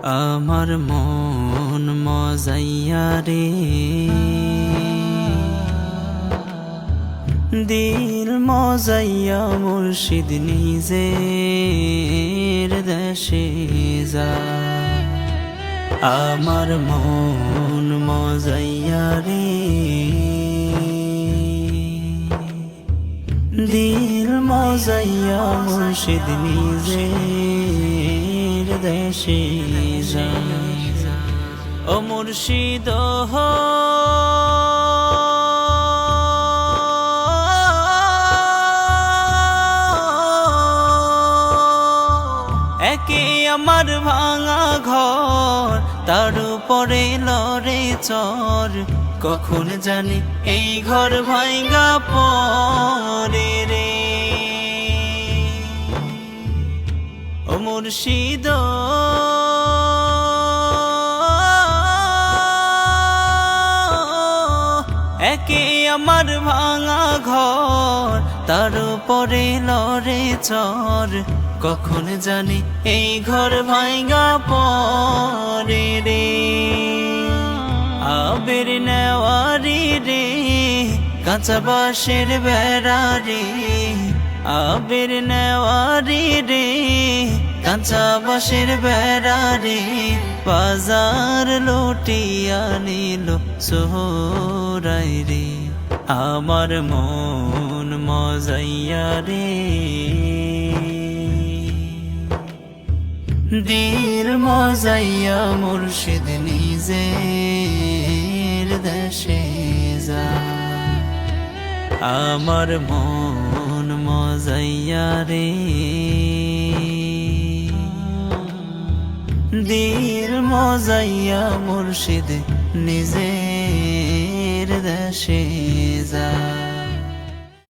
আমার মন মজাইয়া রে, দিল মজাইয়া মুর্শিদ নিজের দেশে যা। আমার মন মজাইয়া রে, দিল মজাইয়া মুর্শিদ নিজের দেশে যা। ও মুর্শিদ একে আমার ভাঙা ঘর, তার উপরে লড়ে চর, কখন জানি এই ঘর ভাঙা পরে রে। ও মুর্শিদ একে আমার ভাঙা ঘর, তার উপরে লড়ে চর, কখন জানি এই ঘর ভাঙা পরে রে। আবের নেওয়ারি রে, কাঁচা বাঁশের বেড়া রে, আবের নেওয়ারি রে, কাঁচা বাঁশের বেড়া রে, বাজার লুটিয়া নিল সোহরাই রে। আমার মন মজাইয়া রে, দিল মজাইয়া মুর্শিদ নিজের দেশে যা। আমার মন মজাইয়া রে, দিল মজাইয়া মুর্শিদ নিজের দেশে